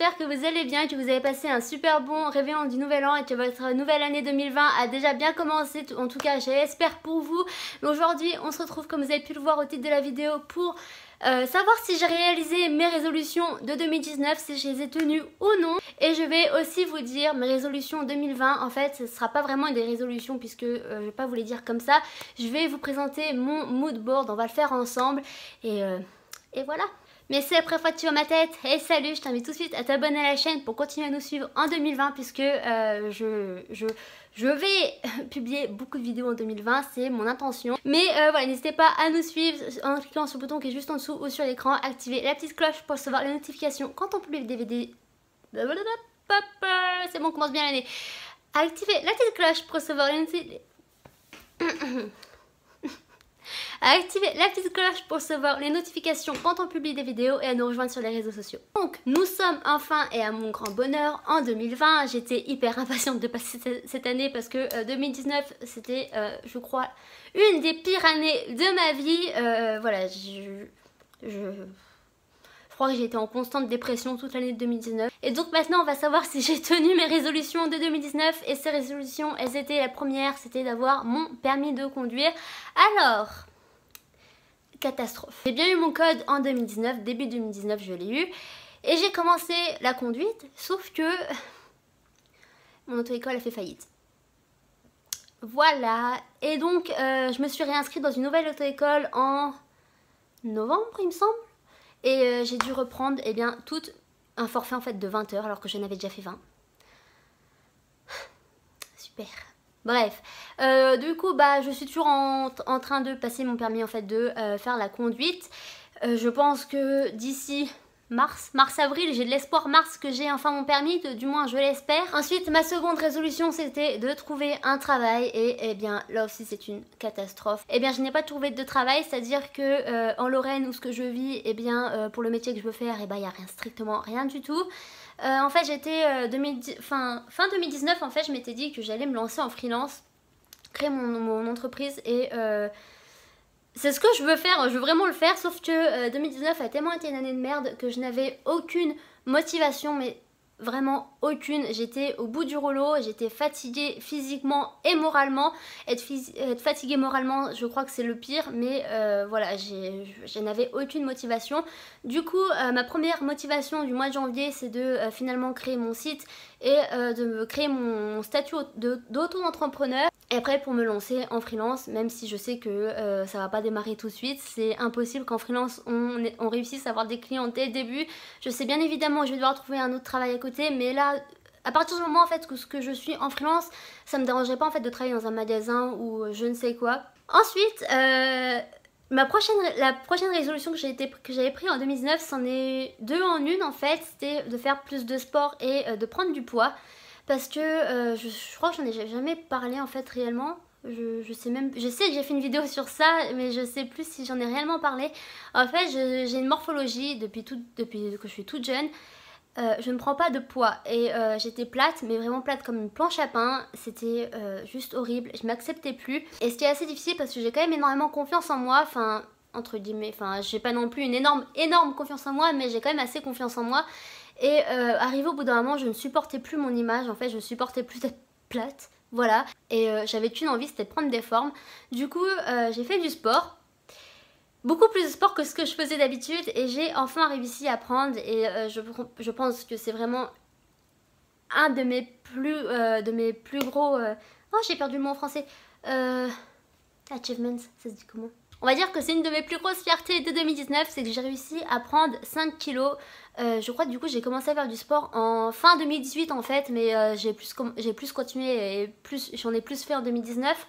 j'espère que vous allez bien, que vous avez passé un super bon réveillon du nouvel an et que votre nouvelle année 2020 a déjà bien commencé, en tout cas j'espère pour vous. Mais aujourd'hui on se retrouve, comme vous avez pu le voir au titre de la vidéo, pour savoir si j'ai réalisé mes résolutions de 2019, si je les ai tenues ou non. Et je vais aussi vous dire mes résolutions 2020. En fait, ce ne sera pas vraiment des résolutions puisque je ne vais pas vous les dire comme ça. Je vais vous présenter mon mood board, on va le faire ensemble. Et voilà. Mais c'est la première fois que tu vois ma tête, hey salut, je t'invite tout de suite à t'abonner à la chaîne pour continuer à nous suivre en 2020 puisque je vais publier beaucoup de vidéos en 2020, c'est mon intention. Mais voilà, n'hésitez pas à nous suivre en cliquant sur le bouton qui est juste en dessous ou sur l'écran, activez la petite cloche pour recevoir les notifications quand on publie des vidéos. C'est bon, on commence bien l'année. Activez la petite cloche pour recevoir les notifications. Activez la petite cloche pour recevoir les notifications quand on publie des vidéos et à nous rejoindre sur les réseaux sociaux. Donc nous sommes enfin, et à mon grand bonheur, en 2020. J'étais hyper impatiente de passer cette année parce que 2019 c'était je crois une des pires années de ma vie. Voilà, je crois que j'ai été en constante dépression toute l'année de 2019. Et donc maintenant on va savoir si j'ai tenu mes résolutions de 2019. Et ces résolutions, elles étaient, la première c'était d'avoir mon permis de conduire. Alors, catastrophe. J'ai bien eu mon code en 2019, début 2019 je l'ai eu. Et j'ai commencé la conduite, sauf que mon auto-école a fait faillite. Voilà, et donc je me suis réinscrite dans une nouvelle auto-école en novembre il me semble. Et j'ai dû reprendre tout un forfait en fait de 20 heures alors que je n'avais déjà fait 20. Super. Bref, du coup je suis toujours en train de passer mon permis en fait de faire la conduite. Je pense que d'ici mars-avril, j'ai de l'espoir que j'ai enfin mon permis, du moins je l'espère. Ensuite, ma seconde résolution c'était de trouver un travail et bien là aussi c'est une catastrophe. Je n'ai pas trouvé de travail, c'est-à-dire que en Lorraine où ce que je vis, pour le métier que je veux faire, il n'y a strictement rien du tout. En fait j'étais fin 2019 en fait je m'étais dit que j'allais me lancer en freelance, créer mon entreprise et c'est ce que je veux faire, je veux vraiment le faire, sauf que 2019 a tellement été une année de merde que je n'avais aucune motivation, mais vraiment aucune. J'étais au bout du rouleau, j'étais fatiguée physiquement et moralement. Être fatiguée moralement, je crois que c'est le pire, mais voilà, je n'avais aucune motivation. Du coup, ma première motivation du mois de janvier, c'est de finalement créer mon site et de créer mon statut d'auto-entrepreneur. Et après pour me lancer en freelance, même si je sais que ça va pas démarrer tout de suite, c'est impossible qu'en freelance on réussisse à avoir des clients dès le début. Je sais bien évidemment que je vais devoir trouver un autre travail à côté, mais là, à partir du moment en fait que je suis en freelance, ça me dérangerait pas en fait de travailler dans un magasin ou je ne sais quoi. Ensuite, la prochaine résolution que j'avais prise en 2019, c'en est deux en une en fait, c'était de faire plus de sport et de prendre du poids. Parce que je crois que j'en ai jamais parlé en fait réellement. Je sais que j'ai fait une vidéo sur ça, mais je sais plus si j'en ai réellement parlé. En fait, j'ai une morphologie depuis que je suis toute jeune. Je ne prends pas de poids et j'étais plate, mais vraiment plate comme une planche à pain. C'était juste horrible, je m'acceptais plus. Et c'était assez difficile parce que j'ai quand même énormément confiance en moi, enfin entre guillemets, j'ai pas non plus une énorme confiance en moi, mais j'ai quand même assez confiance en moi. Et arrivé au bout d'un moment, je ne supportais plus mon image, en fait je ne supportais plus d'être plate, voilà. Et j'avais qu'une envie, c'était de prendre des formes. Du coup j'ai fait du sport, beaucoup plus de sport que ce que je faisais d'habitude, et j'ai enfin réussi à prendre. Et je pense que c'est vraiment un de mes plus gros... Oh, j'ai perdu le mot en français. Achievements, ça se dit comment? On va dire que c'est une de mes plus grosses fiertés de 2019, c'est que j'ai réussi à prendre 5 kilos. Je crois que du coup j'ai commencé à faire du sport en fin 2018 en fait, mais j'ai plus continué et j'en ai plus fait en 2019.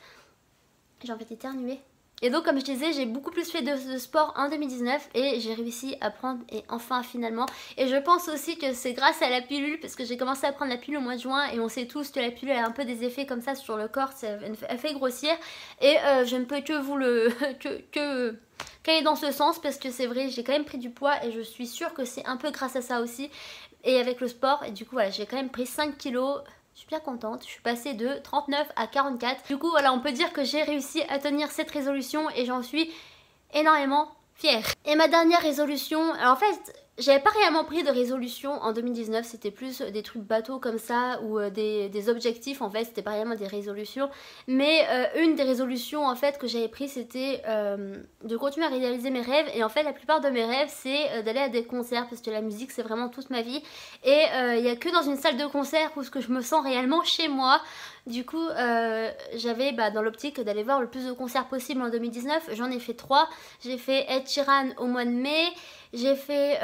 J'ai envie d'éternuer. Et donc comme je disais, j'ai beaucoup plus fait de sport en 2019 et j'ai réussi à prendre, et enfin finalement. Et je pense aussi que c'est grâce à la pilule, parce que j'ai commencé à prendre la pilule au mois de juin et on sait tous que la pilule a un peu des effets comme ça sur le corps, elle fait grossir. Et je ne peux que vous qu'aller dans ce sens, parce que c'est vrai, j'ai quand même pris du poids et je suis sûre que c'est un peu grâce à ça aussi. Et avec le sport, et du coup voilà, j'ai quand même pris 5 kilos. Je suis bien contente, je suis passée de 39 à 44. Du coup voilà, on peut dire que j'ai réussi à tenir cette résolution et j'en suis énormément fière. Et ma dernière résolution, alors en fait J'avais pas réellement pris de résolution en 2019, c'était plus des trucs bateaux comme ça ou des objectifs en fait, c'était pas réellement des résolutions. Mais une des résolutions en fait que j'avais pris c'était de continuer à réaliser mes rêves. Et en fait la plupart de mes rêves c'est d'aller à des concerts parce que la musique c'est vraiment toute ma vie. Et il y a que dans une salle de concert où ce que je me sens réellement chez moi. Du coup, j'avais dans l'optique d'aller voir le plus de concerts possible en 2019. J'en ai fait 3. J'ai fait Ed Sheeran au mois de mai. J'ai fait...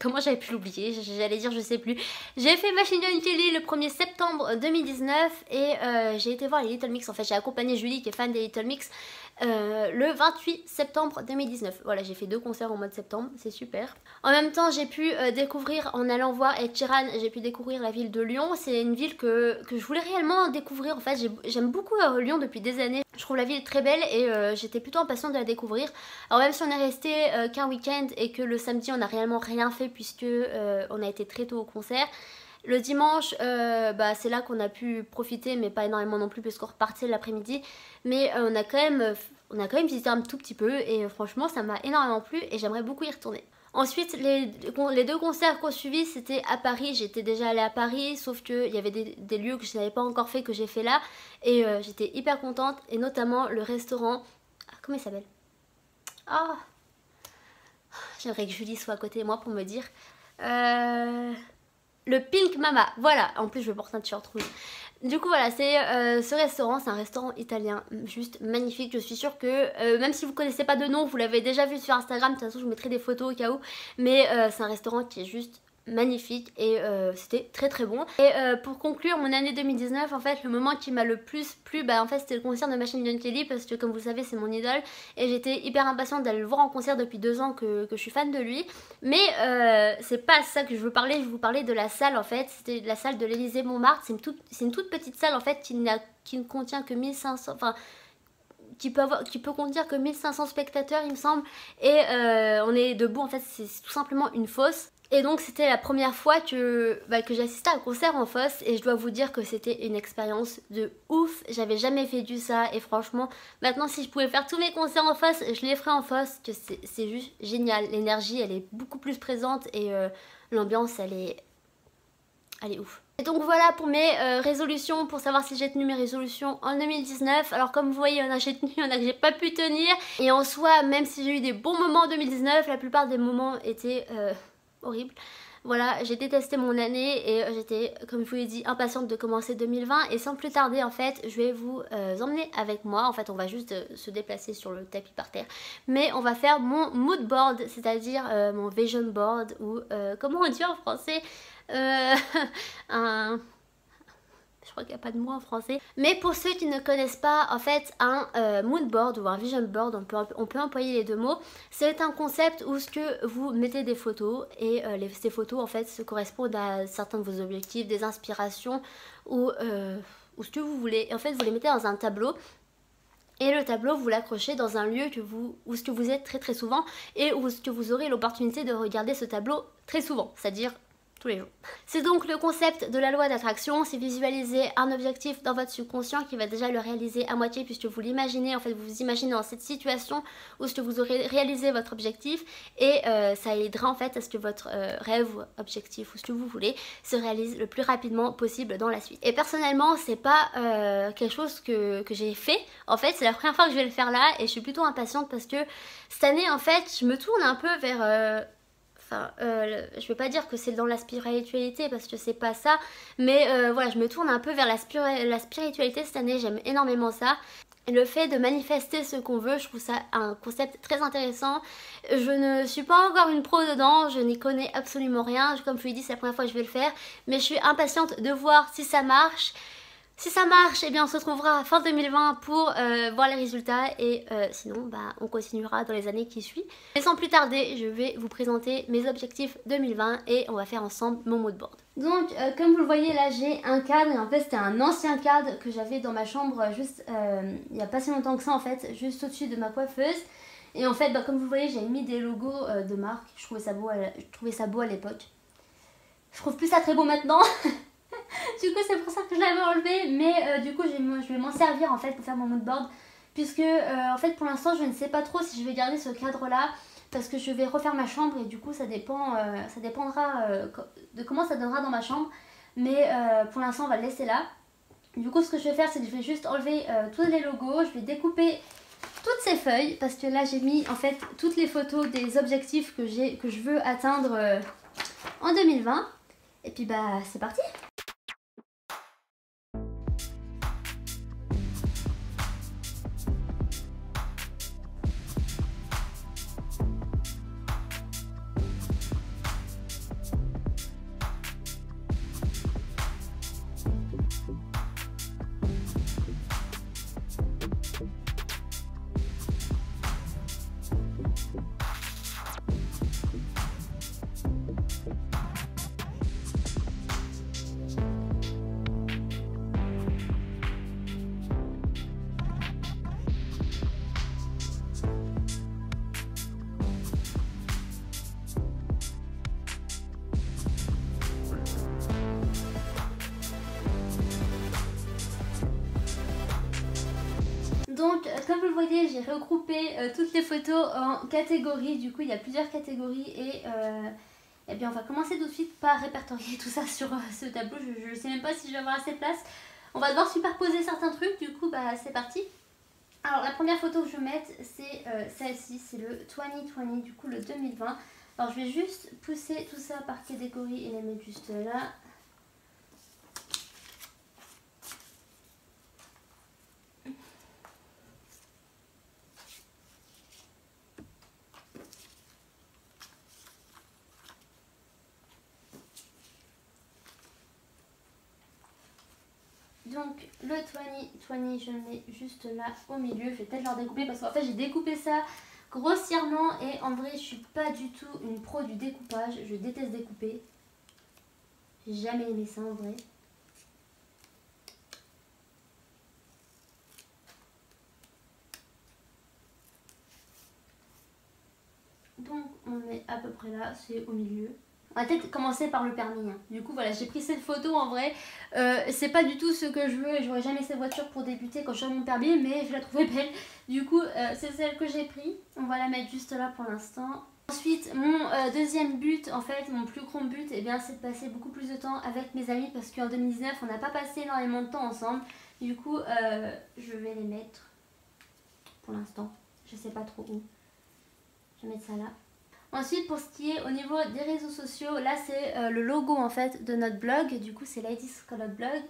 Comment j'avais pu l'oublier? J'allais dire je sais plus. J'ai fait Machine Gun Kelly le 1er septembre 2019 et j'ai été voir les Little Mix. En fait, j'ai accompagné Julie qui est fan des Little Mix le 28 septembre 2019. Voilà, j'ai fait 2 concerts au mois de septembre, c'est super. En même temps, j'ai pu découvrir, en allant voir Ed Sheeran, j'ai pu découvrir la ville de Lyon. C'est une ville que je voulais réellement découvrir. En fait, j'aime beaucoup Lyon depuis des années. Je trouve la ville très belle et j'étais plutôt impatiente de la découvrir. Alors même si on est resté qu'un week-end et que le samedi on n'a réellement rien fait puisque on a été très tôt au concert. Le dimanche, c'est là qu'on a pu profiter, mais pas énormément non plus, puisqu'on repartait l'après-midi. Mais on a quand même visité un tout petit peu, et franchement, ça m'a énormément plu, et j'aimerais beaucoup y retourner. Ensuite, les 2 concerts qu'on suivi, c'était à Paris. J'étais déjà allée à Paris, sauf qu'il y avait des lieux que je n'avais pas encore fait, que j'ai fait là. Et j'étais hyper contente, et notamment le restaurant... Ah, comment il s'appelle? Ah, j'aimerais que Julie soit à côté de moi pour me dire... Le Pink Mama, voilà, en plus je porte un t-shirt rouge. Du coup voilà, c'est ce restaurant, c'est un restaurant italien juste magnifique. Je suis sûre que même si vous connaissez pas de nom, vous l'avez déjà vu sur Instagram. De toute façon je vous mettrai des photos au cas où. Mais c'est un restaurant qui est juste magnifique et c'était très très bon. Et pour conclure mon année 2019, en fait le moment qui m'a le plus plu, en fait c'était le concert de Machine Gun Kelly, parce que comme vous le savez c'est mon idole et j'étais hyper impatiente d'aller le voir en concert depuis 2 ans que je suis fan de lui. Mais c'est pas ça que je veux parler, je vais vous parler de la salle en fait. C'était la salle de l'Élysée Montmartre. C'est une toute petite salle en fait qui ne contient que 1500, enfin qui peut contenir que 1500 spectateurs il me semble. Et on est debout, en fait c'est tout simplement une fosse. Et donc c'était la première fois que j'assistais à un concert en fosse, et je dois vous dire que c'était une expérience de ouf. J'avais jamais fait du ça, et franchement maintenant si je pouvais faire tous mes concerts en fosse, je les ferais en fosse, que c'est juste génial. L'énergie elle est beaucoup plus présente et l'ambiance elle est ouf. Et donc voilà pour mes résolutions, pour savoir si j'ai tenu mes résolutions en 2019. Alors comme vous voyez, il y en a que j'ai tenu, il y en a que j'ai pas pu tenir. Et en soi, même si j'ai eu des bons moments en 2019, la plupart des moments étaient horrible. Voilà, j'ai détesté mon année et j'étais, comme je vous l'ai dit, impatiente de commencer 2020. Et sans plus tarder, en fait, je vais vous emmener avec moi. En fait, on va juste se déplacer sur le tapis par terre. Mais on va faire mon mood board, c'est-à-dire mon vision board, ou comment on dit en français un... Je crois qu'il n'y a pas de mot en français. Mais pour ceux qui ne connaissent pas, en fait, un mood board ou un vision board, on peut employer les 2 mots. C'est un concept où ce que vous mettez des photos et ces photos, en fait, se correspondent à certains de vos objectifs, des inspirations ou ce que vous voulez. Et en fait, vous les mettez dans un tableau. Et le tableau, vous l'accrochez dans un lieu où ce que vous êtes très très souvent et où ce que vous aurez l'opportunité de regarder ce tableau très souvent, c'est-à-dire tous les jours. C'est donc le concept de la loi d'attraction, c'est visualiser un objectif dans votre subconscient qui va déjà le réaliser à moitié puisque vous l'imaginez, en fait vous vous imaginez dans cette situation où ce que vous aurez réalisé votre objectif, et ça aidera en fait à ce que votre rêve ou objectif ou ce que vous voulez se réalise le plus rapidement possible dans la suite. Et personnellement c'est pas quelque chose que j'ai fait, en fait c'est la première fois que je vais le faire là et je suis plutôt impatiente parce que cette année en fait je me tourne un peu vers... je vais pas dire que c'est dans la spiritualité parce que c'est pas ça, mais voilà, je me tourne un peu vers la spiritualité cette année, j'aime énormément ça. Le fait de manifester ce qu'on veut, je trouve ça un concept très intéressant. Je ne suis pas encore une pro dedans, je n'y connais absolument rien. Comme je vous l'ai dit, c'est la première fois que je vais le faire, mais je suis impatiente de voir si ça marche. Si ça marche, eh bien on se retrouvera fin 2020 pour voir les résultats, et sinon on continuera dans les années qui suivent. Mais sans plus tarder, je vais vous présenter mes objectifs 2020 et on va faire ensemble mon mood board. Donc comme vous le voyez là, j'ai un cadre, et en fait c'était un ancien cadre que j'avais dans ma chambre juste il n'y a pas si longtemps que ça, en fait, juste au-dessus de ma coiffeuse. Et en fait comme vous voyez, j'ai mis des logos de marque, je trouvais ça beau à l'époque. Je trouve plus ça très beau maintenant. Du coup c'est pour ça que je l'avais enlevé, mais du coup je vais m'en servir en fait pour faire mon mood board, puisque en fait pour l'instant je ne sais pas trop si je vais garder ce cadre là, parce que je vais refaire ma chambre et du coup ça dépendra de comment ça donnera dans ma chambre. Mais pour l'instant on va le laisser là. Du coup ce que je vais faire c'est que je vais juste enlever tous les logos, je vais découper toutes ces feuilles parce que là j'ai mis en fait toutes les photos des objectifs que je veux atteindre en 2020. Et puis bah c'est parti. Donc comme vous le voyez j'ai regroupé toutes les photos en catégories, du coup il y a plusieurs catégories et bien on va commencer tout de suite par répertorier tout ça sur ce tableau. Je ne sais même pas si je vais avoir assez de place, on va devoir superposer certains trucs, du coup bah c'est parti. Alors la première photo que je vais mettre c'est celle-ci, c'est le 2020, du coup le 2020. Alors je vais juste pousser tout ça par catégorie et les mettre juste là. Donc le 2020 je le mets juste là au milieu, je vais peut-être leur découper parce qu'en fait j'ai découpé ça grossièrement et en vrai je suis pas du tout une pro du découpage, je déteste découper. J'ai jamais aimé ça en vrai. Donc on met à peu près là, c'est au milieu. On va peut-être commencer par le permis. Hein. Du coup voilà, j'ai pris cette photo en vrai. C'est pas du tout ce que je veux et j'aurais jamais cette voiture pour débuter quand j'aurai mon permis, mais je la trouvais belle. Du coup c'est celle que j'ai pris. On va la mettre juste là pour l'instant. Ensuite mon deuxième but, en fait mon plus grand but, eh bien, c'est de passer beaucoup plus de temps avec mes amis parce qu'en 2019 on n'a pas passé énormément de temps ensemble. Du coup je vais les mettre pour l'instant. Je sais pas trop où. Je vais mettre ça là. Ensuite pour ce qui est au niveau des réseaux sociaux, là c'est le logo en fait de notre blog, du coup c'est Ladies Color Blog,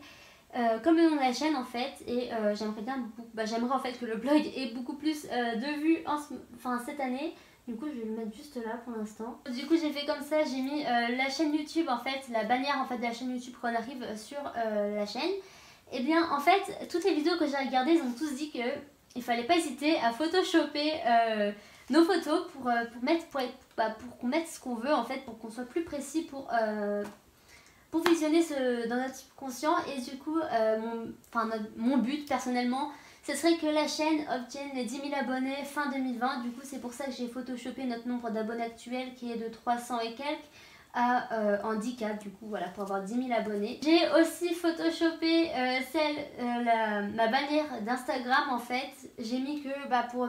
comme le nom de la chaîne en fait, et j'aimerais en fait que le blog ait beaucoup plus de vues cette année, du coup je vais le mettre juste là pour l'instant. Du coup j'ai fait comme ça, j'ai mis la chaîne YouTube en fait, la bannière en fait de la chaîne YouTube quand on arrive sur la chaîne. Et bien en fait toutes les vidéos que j'ai regardées ils ont tous dit que il fallait pas hésiter à photoshopper nos photos pour qu'on mette ce qu'on veut en fait, pour qu'on soit plus précis pour visionner dans notre subconscient. Et du coup mon but personnellement ce serait que la chaîne obtienne les 10 000 abonnés fin 2020. Du coup c'est pour ça que j'ai photoshopé notre nombre d'abonnés actuel qui est de 300 et quelques à handicap, du coup voilà, pour avoir 10 000 abonnés. J'ai aussi photoshopé ma bannière d'Instagram en fait. J'ai mis que pour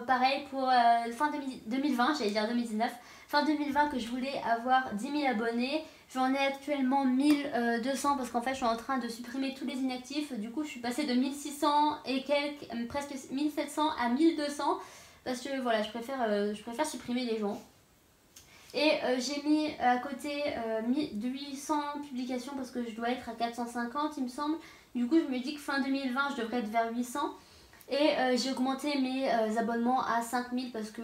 fin 2020, j'allais dire 2019, fin 2020 que je voulais avoir 10 000 abonnés. J'en ai actuellement 1200 parce qu'en fait je suis en train de supprimer tous les inactifs. Du coup je suis passée de 1600 et quelques, presque 1700 à 1200 parce que voilà, je préfère supprimer les gens. Et j'ai mis à côté 800 publications parce que je dois être à 450 il me semble. Du coup je me dis que fin 2020 je devrais être vers 800. Et j'ai augmenté mes abonnements à 5000 parce que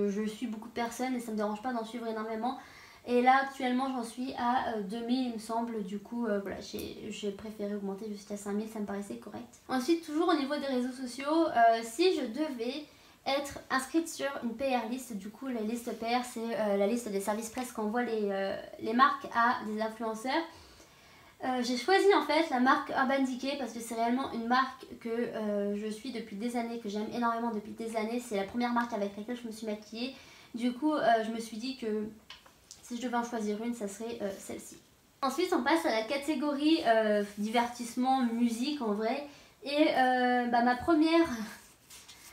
je suis beaucoup de personnes et ça me dérange pas d'en suivre énormément. Et là actuellement j'en suis à 2000 il me semble. Du coup voilà, j'ai préféré augmenter jusqu'à 5000, ça me paraissait correct. Ensuite toujours au niveau des réseaux sociaux, si je devais être inscrite sur une PR list, du coup la liste PR c'est la liste des services presse qu'envoient les marques à des influenceurs. J'ai choisi en fait la marque Urban Decay parce que c'est réellement une marque que je suis depuis des années, que j'aime énormément depuis des années. C'est la première marque avec laquelle je me suis maquillée. Du coup je me suis dit que si je devais en choisir une, ça serait celle-ci. Ensuite on passe à la catégorie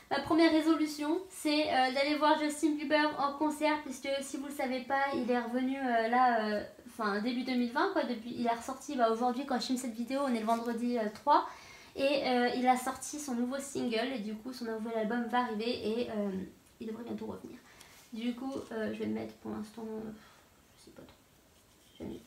Ma première résolution, c'est d'aller voir Justin Bieber en concert, puisque si vous le savez pas, il est revenu là, enfin début 2020 quoi, depuis, il est ressorti aujourd'hui quand je filme cette vidéo, on est le vendredi 3, et il a sorti son nouveau single, et du coup son nouvel album va arriver, et il devrait bientôt revenir. Du coup, je vais le mettre pour l'instant, je sais pas trop, je vais le mettre.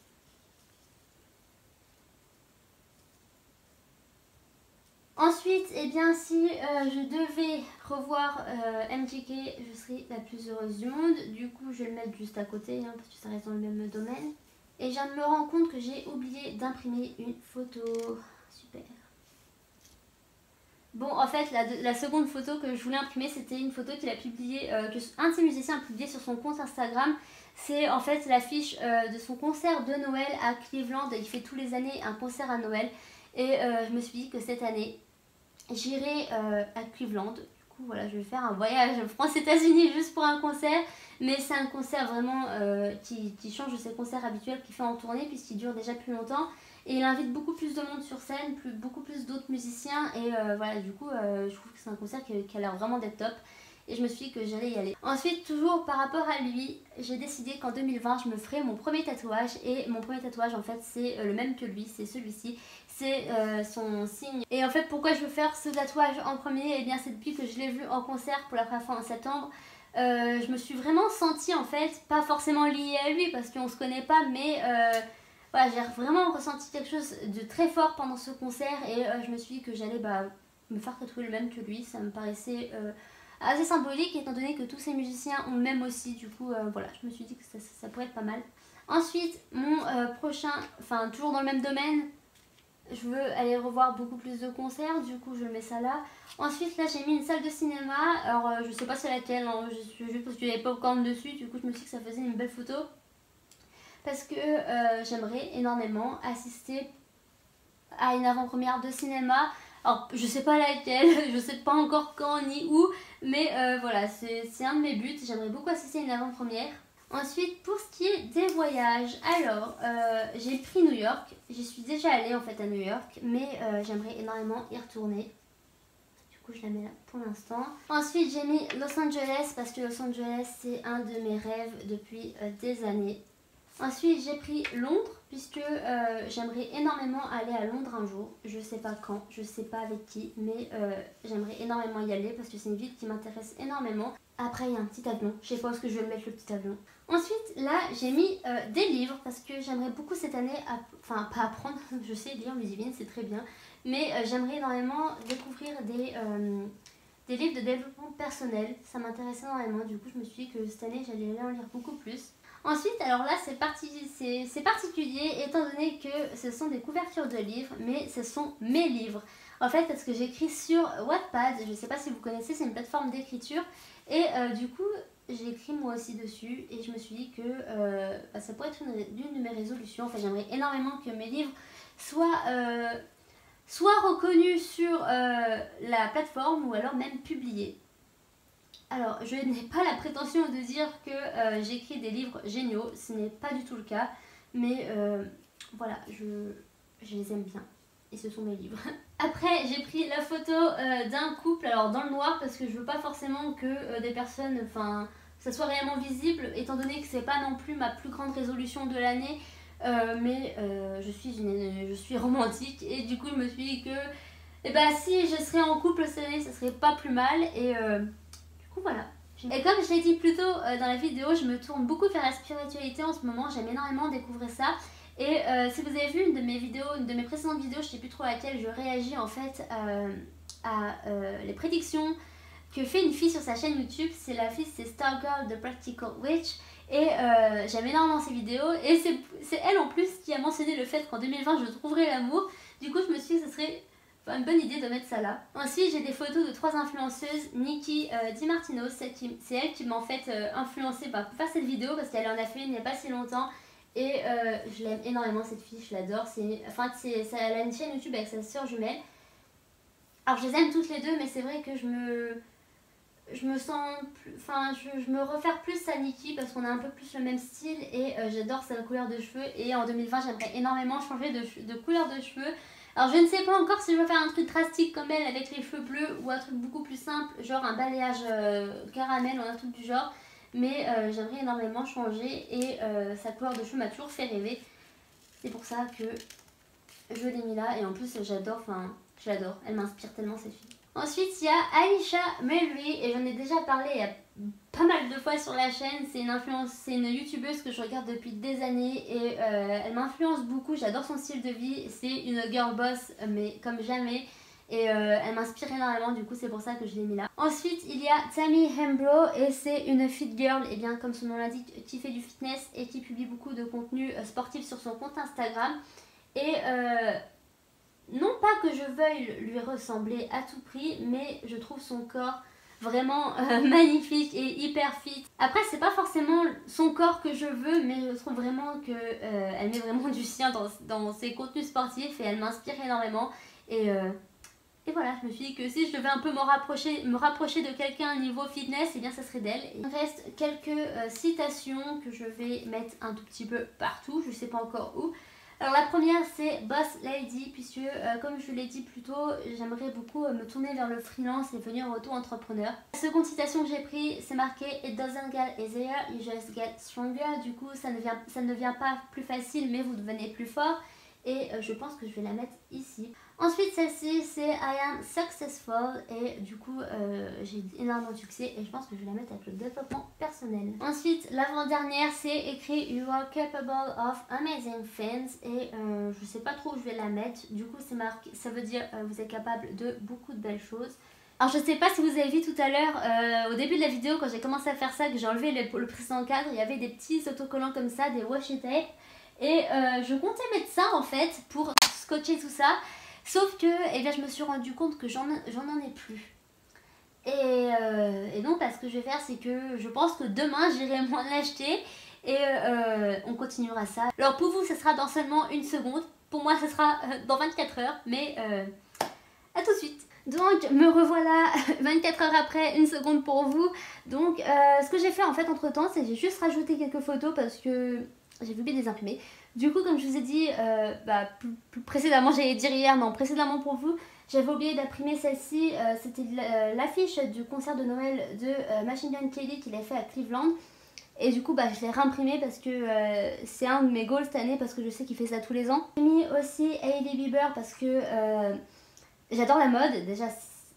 Ensuite, eh bien, si je devais revoir MGK, je serais la plus heureuse du monde. Du coup, je vais le mettre juste à côté, hein, parce que ça reste dans le même domaine. Et je viens de me rendre compte que j'ai oublié d'imprimer une photo. Super. Bon, en fait, la seconde photo que je voulais imprimer, c'était une photo qu'il a publiée, que un de ses musiciens a publiée sur son compte Instagram. C'est en fait l'affiche de son concert de Noël à Cleveland. Il fait tous les années un concert à Noël. Et je me suis dit que cette année, j'irai à Cleveland. Du coup, voilà, je vais faire un voyage France-États-Unis juste pour un concert. Mais c'est un concert vraiment qui change de ses concerts habituels qu'il fait en tournée, puisqu'il dure déjà plus longtemps. Et il invite beaucoup plus de monde sur scène, beaucoup plus d'autres musiciens. Et voilà, du coup, je trouve que c'est un concert qui a l'air vraiment d'être top. Et je me suis dit que j'allais y aller. Ensuite, toujours par rapport à lui, j'ai décidé qu'en 2020, je me ferai mon premier tatouage. Et mon premier tatouage, en fait, c'est le même que lui, c'est celui-ci. C'est son signe. Et en fait, pourquoi je veux faire ce tatouage en premier? Eh bien, c'est depuis que je l'ai vu en concert pour la première fois en septembre. Je me suis vraiment sentie, en fait, pas forcément liée à lui, parce qu'on se connaît pas, mais... voilà, j'ai vraiment ressenti quelque chose de très fort pendant ce concert. Et je me suis dit que j'allais me faire tatouer le même que lui. Ça me paraissait... assez symbolique étant donné que tous ces musiciens ont le même aussi, du coup voilà, je me suis dit que ça pourrait être pas mal. Ensuite, mon prochain, enfin toujours dans le même domaine, je veux aller revoir beaucoup plus de concerts, du coup je mets ça là. Ensuite là j'ai mis une salle de cinéma, alors je sais pas c'est laquelle, hein, juste parce qu'il y avait popcorn dessus, du coup je me suis dit que ça faisait une belle photo. Parce que j'aimerais énormément assister à une avant-première de cinéma. Alors, je sais pas laquelle, je sais pas encore quand ni où, mais voilà, c'est un de mes buts. J'aimerais beaucoup assister à une avant-première. Ensuite, pour ce qui est des voyages, alors, j'ai pris New York. J'y suis déjà allée en fait à New York, mais j'aimerais énormément y retourner. Du coup, je la mets là pour l'instant. Ensuite, j'ai mis Los Angeles, parce que Los Angeles, c'est un de mes rêves depuis des années. Ensuite, j'ai pris Londres, puisque j'aimerais énormément aller à Londres un jour. Je sais pas quand, je sais pas avec qui, mais j'aimerais énormément y aller parce que c'est une ville qui m'intéresse énormément. Après, il y a un petit avion, je sais pas où est-ce que je vais le mettre le petit avion. Ensuite, là, j'ai mis des livres parce que j'aimerais beaucoup cette année, enfin pas apprendre, je sais lire Ludivine, c'est très bien, mais j'aimerais énormément découvrir des livres de développement personnel. Ça m'intéresse énormément, du coup je me suis dit que cette année j'allais en lire beaucoup plus. Ensuite, alors là c'est particulier étant donné que ce sont des couvertures de livres, mais ce sont mes livres. En fait, parce que j'écris sur Wattpad, je ne sais pas si vous connaissez, c'est une plateforme d'écriture. Et du coup, j'ai écrit moi aussi dessus et je me suis dit que ça pourrait être une de mes résolutions. Enfin, j'aimerais énormément que mes livres soient reconnus sur la plateforme ou alors même publiés. Alors, je n'ai pas la prétention de dire que j'écris des livres géniaux, ce n'est pas du tout le cas, mais voilà, je les aime bien et ce sont mes livres. Après, j'ai pris la photo d'un couple, alors dans le noir parce que je veux pas forcément que des personnes, enfin, ça soit réellement visible, étant donné que c'est pas non plus ma plus grande résolution de l'année, mais je suis romantique et du coup je me suis dit que si je serais en couple cette année, ça serait pas plus mal et du coup voilà. Et comme je l'ai dit plus tôt dans la vidéo, je me tourne beaucoup vers la spiritualité en ce moment, j'aime énormément découvrir ça. Et si vous avez vu une de mes vidéos, une de mes précédentes vidéos, je sais plus trop laquelle, je réagis en fait à les prédictions que fait une fille sur sa chaîne YouTube. C'est la fille, c'est Stargirl The Practical Witch. Et j'aime énormément ses vidéos. Et c'est elle en plus qui a mentionné le fait qu'en 2020 je trouverai l'amour. Du coup je me suis dit que ce serait une bonne idée de mettre ça là. Ensuite j'ai des photos de 3 influenceuses. Nikki DiMartino, c'est elle qui m'a en fait influencée pour faire cette vidéo parce qu'elle en a fait une il n'y a pas si longtemps. Et je l'aime énormément cette fille, je l'adore. Elle a une chaîne YouTube avec sa soeur jumelle. Alors je les aime toutes les deux, mais c'est vrai que je me sens plus, enfin je me refaire plus à Nikki parce qu'on a un peu plus le même style et j'adore sa couleur de cheveux. Et en 2020 j'aimerais énormément changer de couleur de cheveux. Alors je ne sais pas encore si je vais faire un truc drastique comme elle avec les cheveux bleus ou un truc beaucoup plus simple, genre un balayage caramel ou un truc du genre. Mais j'aimerais énormément changer et sa couleur de cheveux m'a toujours fait rêver. C'est pour ça que je l'ai mis là et en plus j'adore, enfin j'adore, elle m'inspire tellement cette fille. Ensuite il y a Aisha Mary et j'en ai déjà parlé il y a pas mal de fois sur la chaîne. C'est une youtubeuse que je regarde depuis des années et elle m'influence beaucoup, j'adore son style de vie. C'est une girl boss mais comme jamais. Et elle m'inspire énormément, du coup c'est pour ça que je l'ai mis là. Ensuite il y a Tammy Hembro et c'est une fit girl, et bien comme son nom l'indique, qui fait du fitness et qui publie beaucoup de contenu sportif sur son compte Instagram. Et non pas que je veuille lui ressembler à tout prix, mais je trouve son corps vraiment magnifique et hyper fit. Après c'est pas forcément son corps que je veux, mais je trouve vraiment que elle met vraiment du sien dans ses contenus sportifs et elle m'inspire énormément. Et voilà, je me suis dit que si je devais un peu me rapprocher de quelqu'un niveau fitness, et bien ça serait d'elle. Il me reste quelques citations que je vais mettre un tout petit peu partout, je sais pas encore où. Alors la première c'est Boss Lady, puisque comme je l'ai dit plus tôt, j'aimerais beaucoup me tourner vers le freelance et devenir auto-entrepreneur. La seconde citation que j'ai prise, c'est marqué It doesn't get easier, you just get stronger. Du coup ça ne vient pas plus facile, mais vous devenez plus fort. Et je pense que je vais la mettre ici. Ensuite celle-ci c'est I am successful et du coup j'ai énormément de succès et je pense que je vais la mettre avec le développement personnel. Ensuite l'avant-dernière c'est écrit You are capable of amazing things et je sais pas trop où je vais la mettre. Du coup c'est marqué, ça veut dire vous êtes capable de beaucoup de belles choses. Alors je sais pas si vous avez vu tout à l'heure au début de la vidéo quand j'ai commencé à faire ça, que j'ai enlevé le précédent cadre, il y avait des petits autocollants comme ça, des washi tape. Et je comptais mettre ça en fait pour scotcher tout ça. Sauf que eh bien, je me suis rendu compte que j'en ai plus. Et donc ce que je vais faire c'est que je pense que demain j'irai moi l'acheter. Et on continuera ça. Alors pour vous ce sera dans seulement une seconde. Pour moi ce sera dans 24 heures. Mais à tout de suite. Donc me revoilà 24 heures après, une seconde pour vous. Donc ce que j'ai fait en fait entre temps, c'est que j'ai juste rajouté quelques photos parce que j'ai oublié de les imprimer. Du coup comme je vous ai dit plus précédemment, j'allais dire hier, non précédemment pour vous, j'avais oublié d'imprimer celle-ci. C'était l'affiche du concert de Noël de Machine Gun Kelly qu'il a fait à Cleveland. Et du coup je l'ai réimprimé parce que c'est un de mes goals cette année, parce que je sais qu'il fait ça tous les ans. J'ai mis aussi Hailey Bieber parce que j'adore la mode, déjà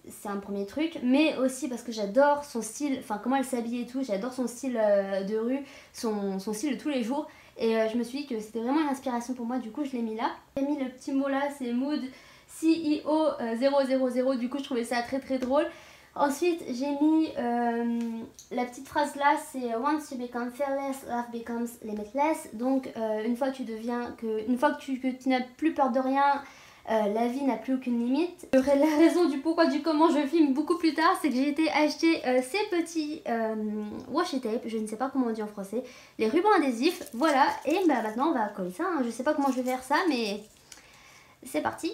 c'est un premier truc, mais aussi parce que j'adore son style, enfin comment elle s'habille et tout, j'adore son style de rue, son style de tous les jours. Et je me suis dit que c'était vraiment une inspiration pour moi, du coup je l'ai mis là. J'ai mis le petit mot là, c'est Mood CEO 000, du coup je trouvais ça très très drôle. Ensuite j'ai mis la petite phrase là, c'est Once you become fearless, life becomes limitless. Donc une fois que tu n'as plus peur de rien, la vie n'a plus aucune limite. La raison du pourquoi du comment je filme beaucoup plus tard, c'est que j'ai été acheter ces petits washi tape, je ne sais pas comment on dit en français, les rubans adhésifs, voilà. Et maintenant on va coller ça, hein. Je sais pas comment je vais faire ça, mais c'est parti.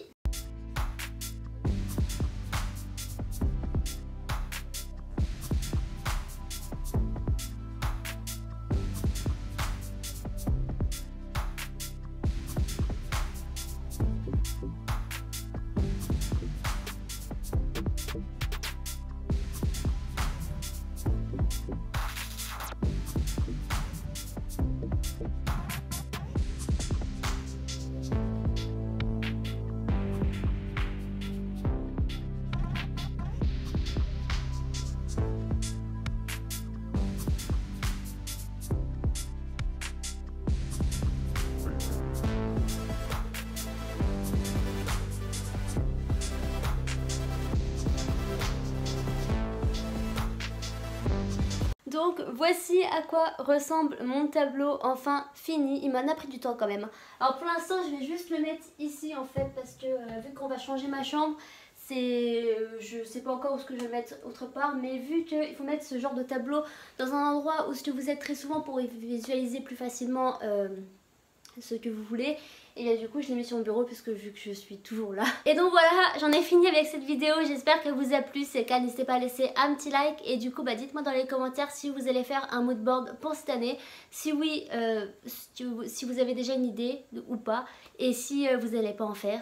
Donc voici à quoi ressemble mon tableau enfin fini. Il m'en a pris du temps quand même. Alors pour l'instant je vais juste le mettre ici en fait, parce que vu qu'on va changer ma chambre, je sais pas encore où ce que je vais mettre autre part, mais vu qu'il faut mettre ce genre de tableau dans un endroit où ce que vous êtes très souvent pour visualiser plus facilement ce que vous voulez, Et du coup je l'ai mis sur mon bureau puisque vu que je suis toujours là. Et donc voilà, j'en ai fini avec cette vidéo. J'espère qu'elle vous a plu. Si c'est le cas, n'hésitez pas à laisser un petit like. Et du coup dites-moi dans les commentaires si vous allez faire un mood board pour cette année. Si oui, si vous avez déjà une idée ou pas. Et si vous n'allez pas en faire,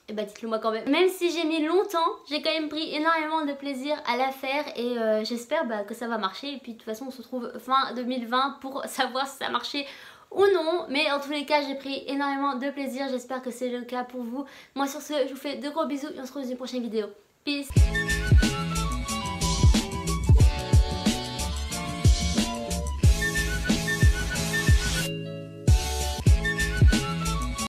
et dites-le moi quand même. Même si j'ai mis longtemps, j'ai quand même pris énormément de plaisir à la faire. Et j'espère que ça va marcher. Et puis de toute façon on se retrouve fin 2020 pour savoir si ça a marché ou non. Mais en tous les cas j'ai pris énormément de plaisir. J'espère que c'est le cas pour vous. Moi sur ce, je vous fais de gros bisous et on se retrouve dans une prochaine vidéo. Peace.